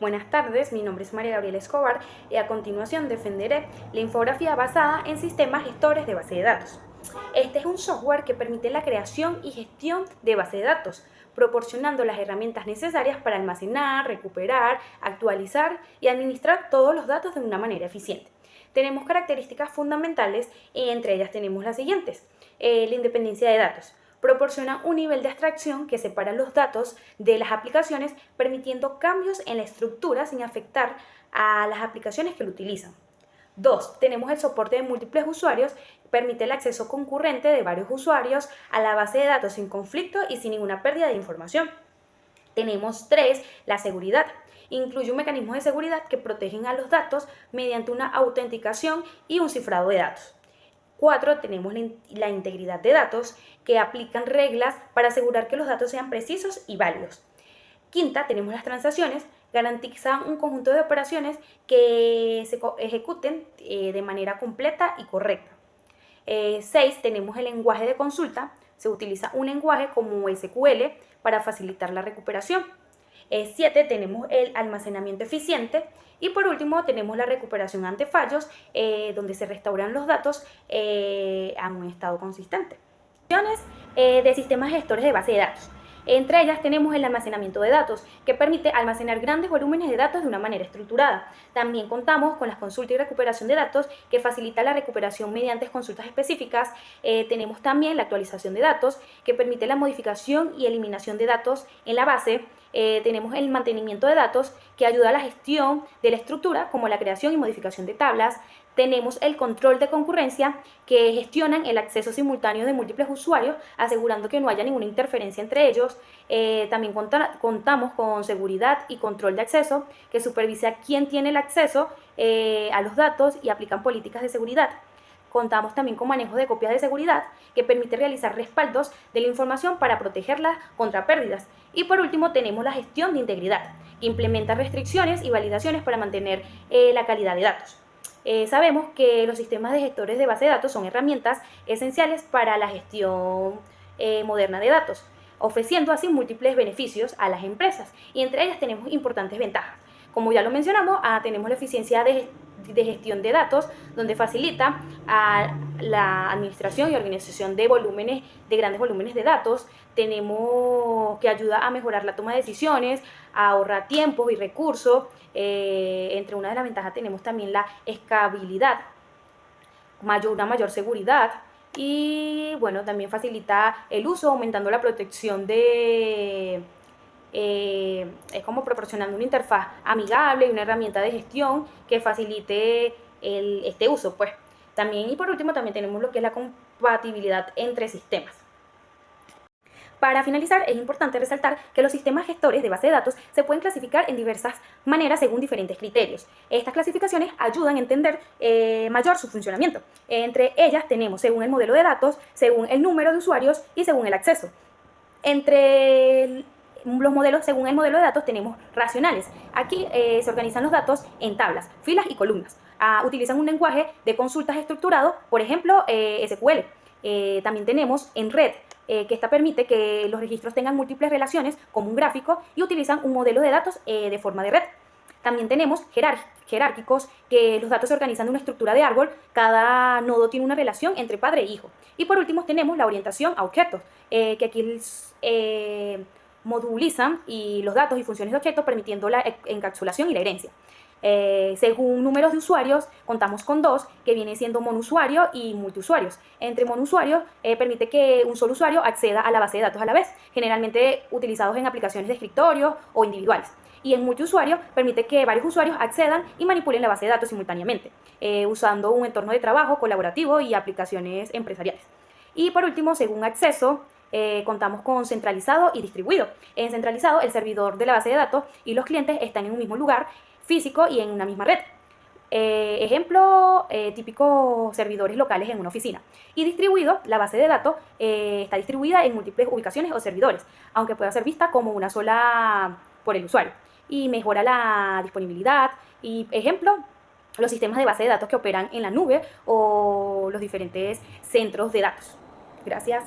Buenas tardes, mi nombre es María Gabriela Escobar y a continuación defenderé la infografía basada en sistemas gestores de base de datos. Este es un software que permite la creación y gestión de base de datos, proporcionando las herramientas necesarias para almacenar, recuperar, actualizar y administrar todos los datos de una manera eficiente. Tenemos características fundamentales y entre ellas tenemos las siguientes. La independencia de datos. Proporciona un nivel de abstracción que separa los datos de las aplicaciones, permitiendo cambios en la estructura sin afectar a las aplicaciones que lo utilizan. 2. Tenemos el soporte de múltiples usuarios, permite el acceso concurrente de varios usuarios a la base de datos sin conflicto y sin ninguna pérdida de información. Tenemos 3. La seguridad. Incluye un mecanismo de seguridad que protegen a los datos mediante una autenticación y un cifrado de datos. 4. Tenemos la integridad de datos, que aplican reglas para asegurar que los datos sean precisos y válidos. Quinta, tenemos las transacciones, garantizan un conjunto de operaciones que se ejecuten de manera completa y correcta. 6. Tenemos el lenguaje de consulta, se utiliza un lenguaje como SQL para facilitar la recuperación. 7. Tenemos el almacenamiento eficiente. Y por último tenemos la recuperación ante fallos, donde se restauran los datos a un estado consistente. De sistemas gestores de base de datos. Entre ellas tenemos el almacenamiento de datos, que permite almacenar grandes volúmenes de datos de una manera estructurada. También contamos con las consultas y recuperación de datos, que facilita la recuperación mediante consultas específicas. Tenemos también la actualización de datos, que permite la modificación y eliminación de datos en la base. Tenemos el mantenimiento de datos, que ayuda a la gestión de la estructura, como la creación y modificación de tablas. Tenemos el control de concurrencia, que gestionan el acceso simultáneo de múltiples usuarios, asegurando que no haya ninguna interferencia entre ellos. También contamos con seguridad y control de acceso, que supervisa quién tiene el acceso a los datos y aplican políticas de seguridad. Contamos también con manejo de copias de seguridad, que permite realizar respaldos de la información para protegerla contra pérdidas. Y por último tenemos la gestión de integridad, que implementa restricciones y validaciones para mantener la calidad de datos. Sabemos que los sistemas de gestores de base de datos son herramientas esenciales para la gestión moderna de datos, ofreciendo así múltiples beneficios a las empresas, y entre ellas tenemos importantes ventajas. Como ya lo mencionamos, tenemos la eficiencia de gestión de datos, donde facilita la administración y organización de grandes volúmenes de datos. Tenemos que ayuda a mejorar la toma de decisiones, a ahorrar tiempos y recursos. Entre una de las ventajas tenemos también la escalabilidad, una mayor seguridad, y bueno, también facilita el uso, aumentando la protección es como proporcionando una interfaz amigable y una herramienta de gestión que facilite este uso, pues. También, y por último, también tenemos lo que es la compatibilidad entre sistemas. Para finalizar, es importante resaltar que los sistemas gestores de base de datos se pueden clasificar en diversas maneras según diferentes criterios. Estas clasificaciones ayudan a entender mayor su funcionamiento. Entre ellas tenemos según el modelo de datos, según el número de usuarios y según el acceso. Entre los modelos, según el modelo de datos, tenemos racionales. Aquí se organizan los datos en tablas, filas y columnas. Utilizan un lenguaje de consultas estructurado, por ejemplo, SQL. También tenemos en red, que esta permite que los registros tengan múltiples relaciones como un gráfico, y utilizan un modelo de datos de forma de red. También tenemos jerárquicos, que los datos se organizan en una estructura de árbol, cada nodo tiene una relación entre padre e hijo. Y por último tenemos la orientación a objetos, que aquí modulizan los datos y funciones de objetos, permitiendo la encapsulación y la herencia. Según números de usuarios, contamos con dos, que viene siendo monousuario y multiusuarios. Entre monousuarios permite que un solo usuario acceda a la base de datos a la vez, generalmente utilizados en aplicaciones de escritorio o individuales. Y en multiusuario permite que varios usuarios accedan y manipulen la base de datos simultáneamente, usando un entorno de trabajo colaborativo y aplicaciones empresariales. Y por último, según acceso, contamos con centralizado y distribuido. En centralizado, el servidor de la base de datos y los clientes están en un mismo lugar físico y en una misma red. Ejemplo, típicos servidores locales en una oficina. Y distribuido, la base de datos está distribuida en múltiples ubicaciones o servidores, aunque pueda ser vista como una sola por el usuario. Y mejora la disponibilidad. Y ejemplo, los sistemas de base de datos que operan en la nube o los diferentes centros de datos. Gracias.